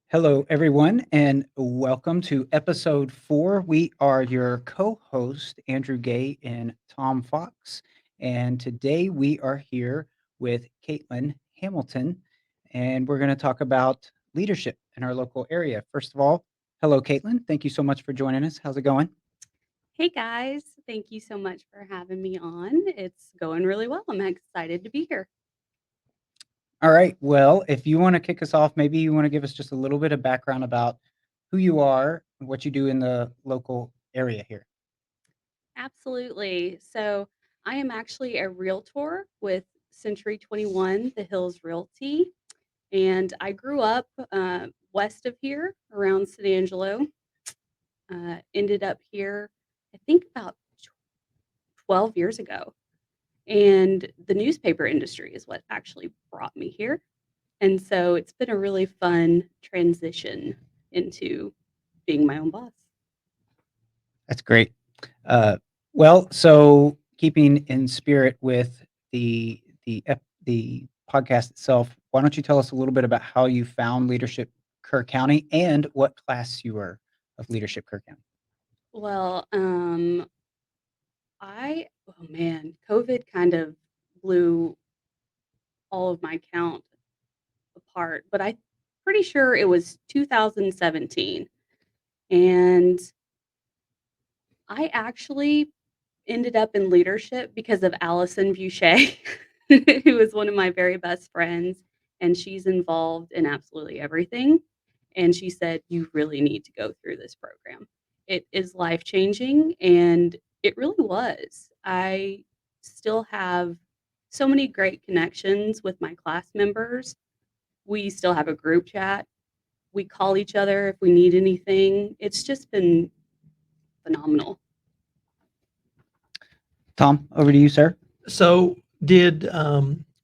Hello, everyone, and welcome to episode 4. We are your co host, Andrew Gay and Tom Fox. And today we are here with Caitlin Hamilton, and we're going to talk about leadership in our local area. First of all, hello, Caitlin. Thank you so much for joining us. How's it going? Hey guys, thank you so much for having me on. It's going really well. I'm excited to be here. All right. Well, if you want to kick us off, maybe you want to give us just a little bit of background about who you are and what you do in the local area here. Absolutely. So, I am actually a realtor with Century 21, the Hills Realty, and I grew up west of here around San Angelo. Ended up here, I think, about 12 years ago. And the newspaper industry is what actually brought me here. And so it's been a really fun transition into being my own boss. That's great. So keeping in spirit with the podcast itself, why don't you tell us a little bit about how you found Leadership Kerr County and what class you were of Leadership Kerr County? Well, oh man, COVID kind of blew all of my count apart, but I'm pretty sure it was 2017. And I actually ended up in leadership because of Allison Boucher, who is one of my very best friends, and she's involved in absolutely everything. And she said, "You really need to go through this program. It is life changing." And it really was. I still have so many great connections with my class members. We still have a group chat. We call each other if we need anything. It's just been phenomenal. Tom, over to you, sir. So did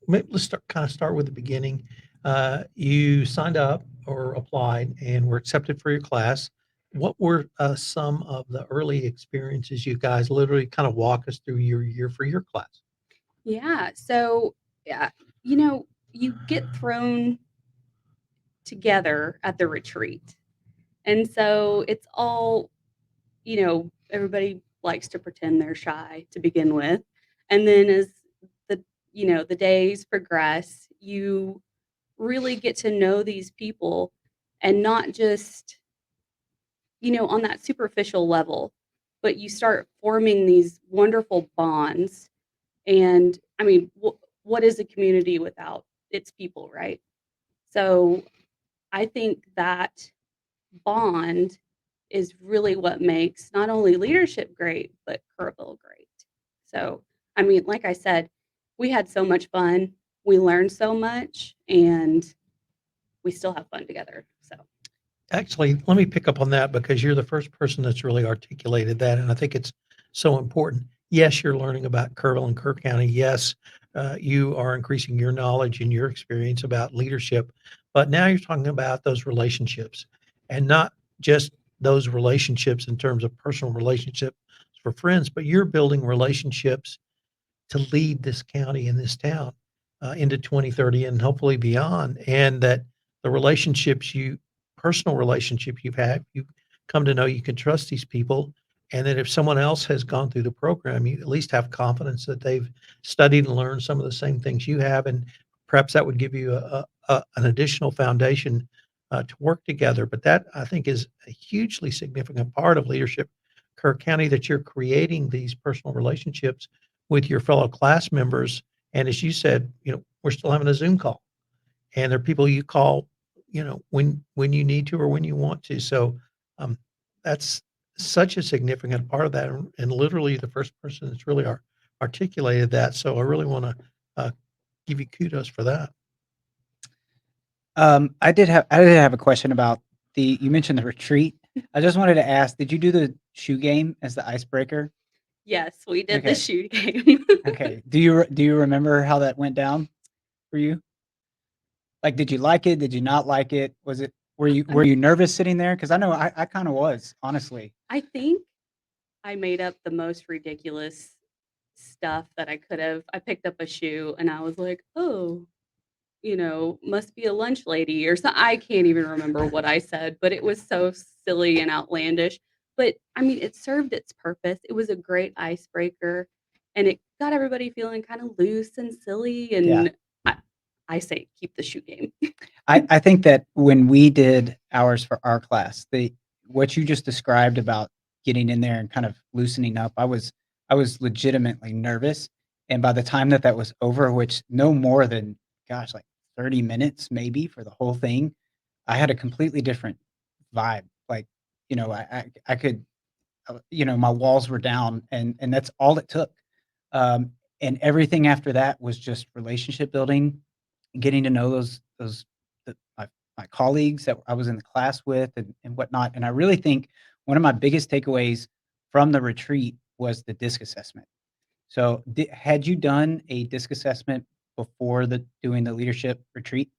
let's start with the beginning. You signed up or applied and were accepted for your class. What were some of the early experiences you guys literally kind of walk us through your year for your class? Yeah. So, yeah, you know, you get thrown together at the retreat. And so it's all, everybody likes to pretend they're shy to begin with. And then as the days progress, you really get to know these people and not just, on that superficial level, but you start forming these wonderful bonds. And I mean, what is a community without its people, right? So I think that bond is really what makes not only leadership great, but Kerrville great. So, I mean, like I said, we had so much fun. We learned so much, and we still have fun together. So, Actually, let me pick up on that because you're the first person that's really articulated that, and I think it's so important. Yes, you're learning about Kerrville and Kerr County. Yes, you are increasing your knowledge and your experience about leadership, but now you're talking about those relationships, and not just those relationships in terms of personal relationships for friends, but you're building relationships to lead this county and this town into 2030 and hopefully beyond. And that the relationships personal relationships you've had, you come to know you can trust these people. And that if someone else has gone through the program, you at least have confidence that they've studied and learned some of the same things you have. And perhaps that would give you an additional foundation to work together. But that I think is a hugely significant part of leadership, Kerr County, that you're creating these personal relationships with your fellow class members. And as you said, we're still having a Zoom call, and there are people you call, when you need to or when you want to. So that's such a significant part of that, and literally the first person that's really articulated that. So I really want to give you kudos for that. I did have a question about you mentioned the retreat. I just wanted to ask, did you do the shoe game as the icebreaker? yes, we did the Okay. shoot game. Okay. Do you remember how that went down for you? Like, did you like it? Did you not like it? Was it were I'm, you nervous sitting there? Because I know I kind of was, honestly. I think I made up the most ridiculous stuff that I could have. I picked up a shoe and I was like, oh, must be a lunch lady or so. I can't even remember what I said, but it was so silly and outlandish. But I mean, it served its purpose. It was a great icebreaker and it got everybody feeling kind of loose and silly. Yeah. And I, I say keep the shoe game. I think that when we did ours for our class, the what you just described about getting in there and kind of loosening up, I was legitimately nervous, and by the time that that was over, which no more than, gosh, like 30 minutes maybe for the whole thing, I had a completely different vibe. Like, I could, my walls were down, and that's all it took. Um, and everything after that was just relationship building, getting to know those my colleagues that I was in the class with and whatnot. And I really think one of my biggest takeaways from the retreat was the disc assessment. So, had you done a disc assessment before doing the leadership retreat?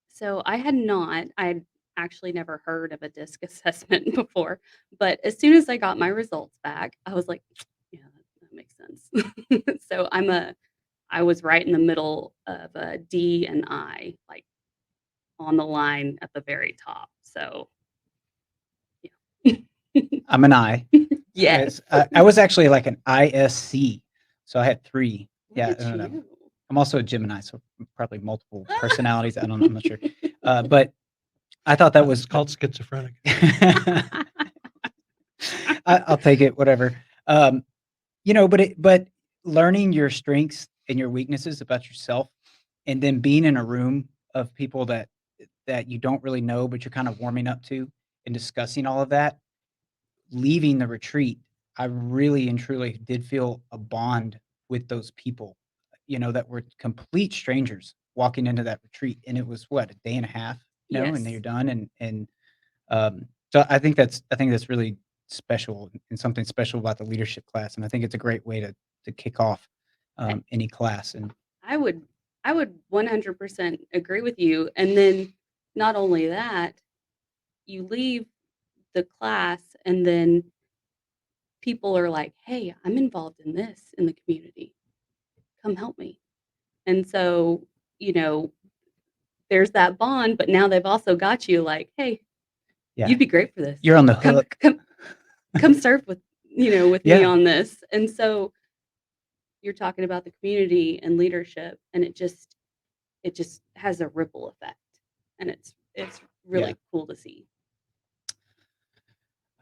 So I had not. I'd actually never heard of a disc assessment before, but as soon as I got my results back, I was like, yeah, that makes sense. So I was right in the middle of a D and I, like on the line at the very top. So yeah. I'm an I. Yes. I was actually like an ISC, so I had 3. Look Yeah, I at don't know. you. I'm also a Gemini, so probably multiple personalities. I don't know, I'm not sure. But I thought that It's was called schizophrenic. I'll take it, whatever. But learning your strengths and your weaknesses about yourself, and then being in a room of people that you don't really know, but you're kind of warming up to and discussing all of that, leaving the retreat, I really and truly did feel a bond with those people, that were complete strangers walking into that retreat. And it was what, a day and a half, and then you're Yes. done. So I think that's really special and something special about the leadership class. And I think it's a great way to kick off I, any class. And I would I would 100% agree with you. And then not only that, you leave the class and then people are like, "Hey, I'm involved in this in the community. Come help me." And so, you know, there's that bond, but now they've also got you like, "Hey, yeah, you'd be great for this. you're on the Come hook. come come serve with me Yeah, on this." And so you're talking about the community and leadership and it just has a ripple effect and it's yeah. really cool to see.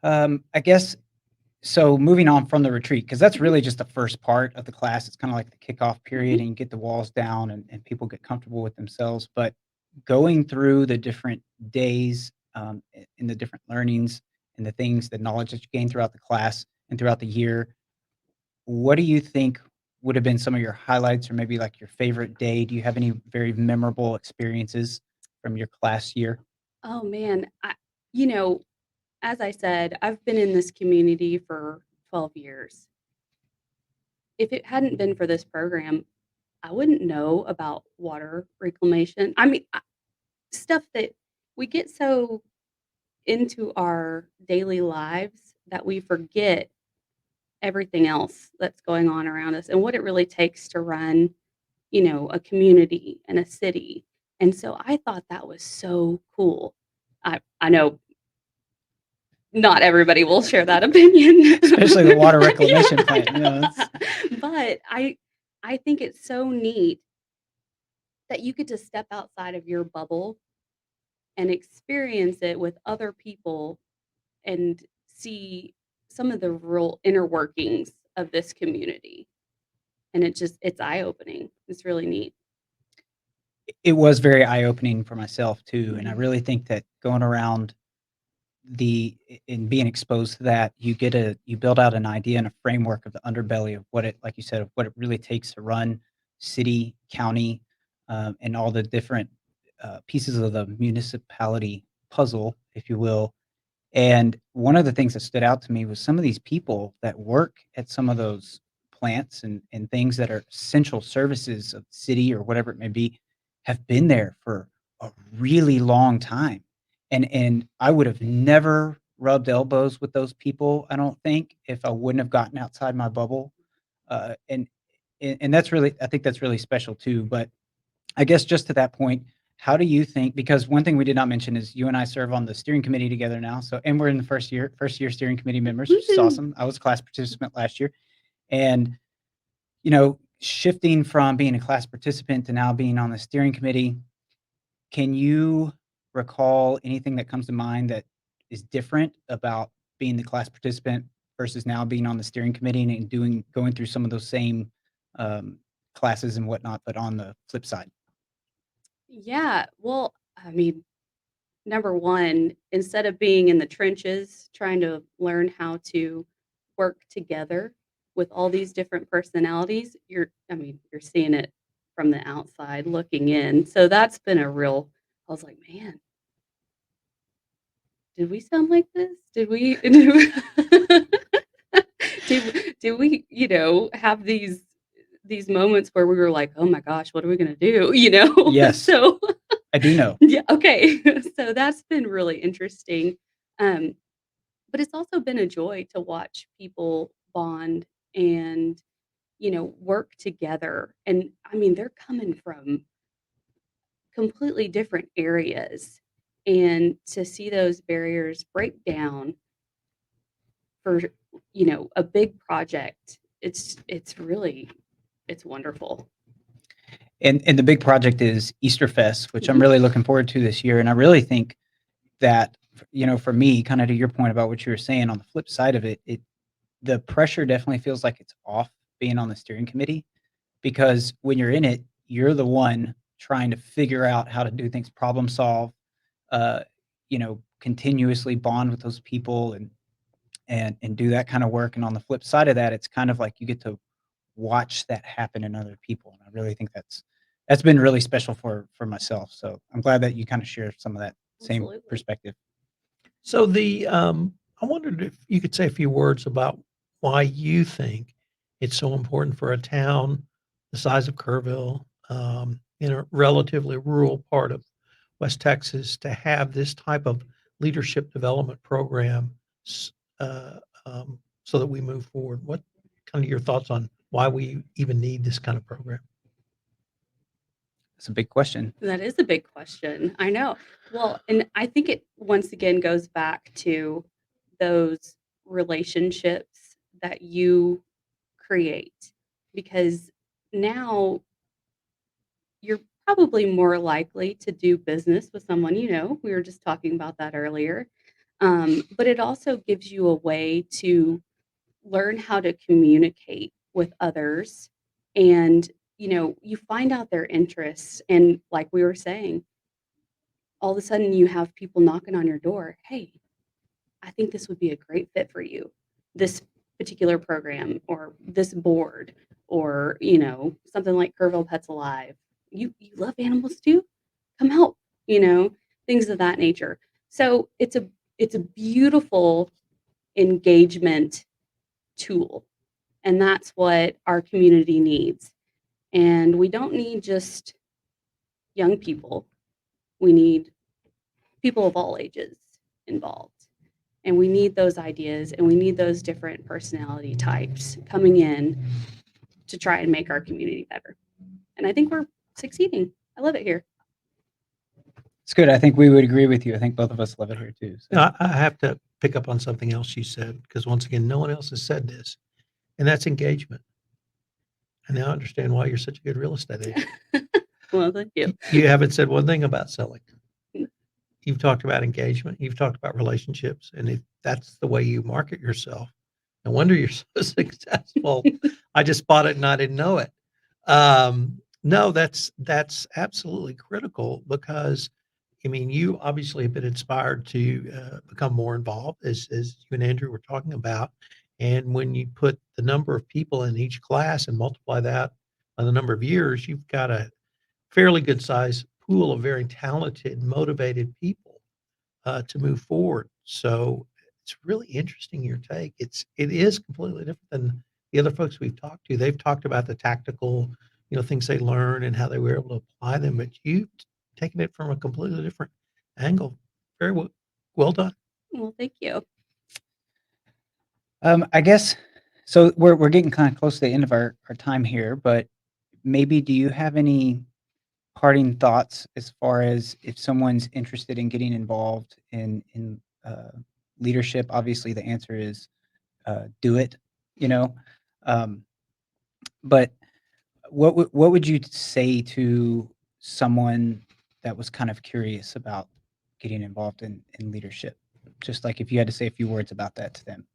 I guess so. Moving on from the retreat, because that's really just the first part of the class. It's kind of like the kickoff period, Mhm. and you get the walls down, and people get comfortable with themselves. But going through the different days, and the different learnings and the things, the knowledge that you gain throughout the class and throughout the year, what do you think would have been some of your highlights or maybe like your favorite day? Do you have any very memorable experiences from your class year? Oh man, you know, as I said, I've been in this community for 12 years. If it hadn't been for this program, I wouldn't know about water reclamation. I mean, stuff that we get so into our daily lives that we forget everything else that's going on around us and what it really takes to run, a community and a city. And so I thought that was so cool. I know not everybody will share that opinion. Especially the water reclamation Yeah. plant, it's But I think it's so neat that you get to step outside of your bubble and experience it with other people and see some of the real inner workings of this community. And it's eye-opening. It's really neat. it was very eye-opening for myself too, and I Mhm. really think that going around and being exposed to that, you build out an idea and a framework of the underbelly of what it, like you said, of what it really takes to run city, county, and all the different, pieces of the municipality puzzle, if you will. And one of the things that stood out to me was some of these people that work at some of those plants and things that are essential services of the city or whatever it may be, have been there for a really long time. And I would have never rubbed elbows with those people, I don't think, if I wouldn't have gotten outside my bubble. And that's really, I think that's really special too. But I guess just to that point, how do you think, because one thing we did not mention is you and I serve on the steering committee together now. So, and we're in the first year steering committee members, which is Woohoo! awesome. I was a class participant last year. And, shifting from being a class participant to now being on the steering committee, can you recall anything that comes to mind that is different about being the class participant versus now being on the steering committee and going through some of those same um, classes and whatnot, but on the flip side? Yeah, well, I mean, number 1, instead of being in the trenches trying to learn how to work together with all these different personalities, you're seeing it from the outside looking in. So that's been a real I was like, "Man, did we sound like this? Did we did we, have these moments where we were like, "Oh my gosh, what are we gonna do?" Yes, So I do know. yeah, okay. So that's been really interesting. Um, but it's also been a joy to watch people bond and, work together. And I mean, they're coming from completely different areas. And to see those barriers break down for, a big project, it's wonderful. And the big project is Easter Fest, which I'm Mhm. really looking forward to this year. And I really think that, for me, kind of to your point about what you were saying, on the flip side of it, the pressure definitely feels like it's off being on the steering committee, because when you're in it, you're the one trying to figure out how to do things, problem solve, continuously bond with those people and do that kind of work. And on the flip side of that, it's kind of like you get to watch that happen in other people. And I really think that's been really special for myself. So I'm glad that you kind of share some of that same Absolutely. perspective. So I wondered if you could say a few words about why you think it's so important for a town the size of Kerrville, in a relatively rural part of West Texas, to have this type of leadership development program, s- uh, so that we move forward. What kind of your thoughts on why we even need this kind of program? It's a big question. That is a big question. I know. Well, and I think it once again goes back to those relationships that you create because now you're probably more likely to do business with someone you know. We were just talking about that earlier. But it also gives you a way to learn how to communicate with others and you find out their interests and like we were saying all of a sudden you have people knocking on your door. Hey, I think this would be a great fit for you. This particular program or this board or, something like Kerrville Pets Alive. You love animals too? Come help, things of that nature. So it's a beautiful engagement tool. And that's what our community needs. And we don't need just young people. We need people of all ages involved. And we need those ideas and we need those different personality types coming in to try and make our community better. And I think we're succeeding. I love it here. It's good. I think we would agree with you. I think both of us love it here too. So Now, I have to pick up on something else you said because once again, no one else has said this, and that's engagement. I now understand why you're such a good real estate agent. Well, thank you. You haven't said one thing about selling. You've talked about engagement, you've talked about relationships, and if that's the way you market yourself, no wonder you're so successful. I just bought it and I didn't know it. No, that's absolutely critical because, I mean, you obviously have been inspired to, become more involved as you and Andrew were talking about, and when you put the number of people in each class and multiply that by the number of years, you've got a fairly good sized pool of very talented, motivated people, to move forward. So it's really interesting your take. It is completely different than the other folks we've talked to. They've talked about the tactical, things they learn and how they were able to apply them, but you've taken it from a completely different angle. Very well done. Well, thank you. I guess so. We're getting kind of close to the end of our time here, but maybe do you have any parting thoughts as far as if someone's interested in getting involved in leadership? Obviously, the answer is do it. You know, um, but what would you say to someone that was kind of curious about getting involved in leadership? Just like if you had to say a few words about that to them.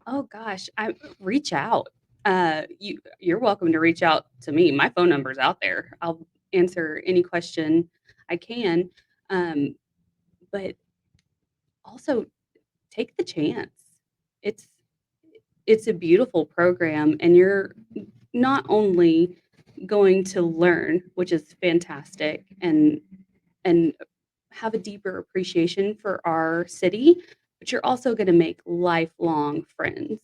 Oh gosh, I reach out. You're welcome to reach out to me. My phone number's out there. I'll answer any question I can. Um, but also take the chance. It's it's a beautiful program, and you're not only going to learn, which is fantastic, and have a deeper appreciation for our city, but you're also going to make lifelong friends.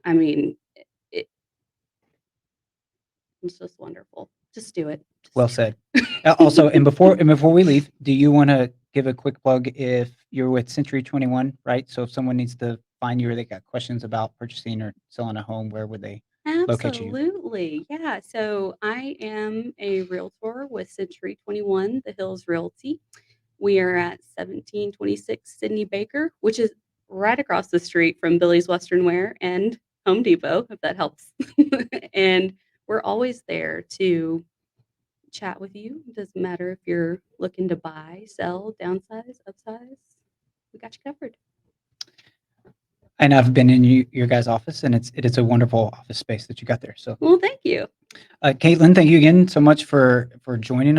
I mean, it, it's just wonderful. Just do it. Well Just do said. it. Also, and before we leave, do you want to give a quick plug if you're with Century 21, right? So if someone needs to find you or they got questions about purchasing or selling a home, where would they locate you? Absolutely. Yeah. So I am a realtor with Century 21, the Hills Realty. We are at 1726 Sydney Baker, which is right across the street from Billy's Western Wear and Home Depot, if that helps. And we're always there to chat with you. It doesn't matter if you're looking to buy, sell, downsize, upsize. We got you covered. And I've been in your guys' office, and it is a wonderful office space that you got there. So, Well, thank you. Caitlin, thank you again so much for joining us.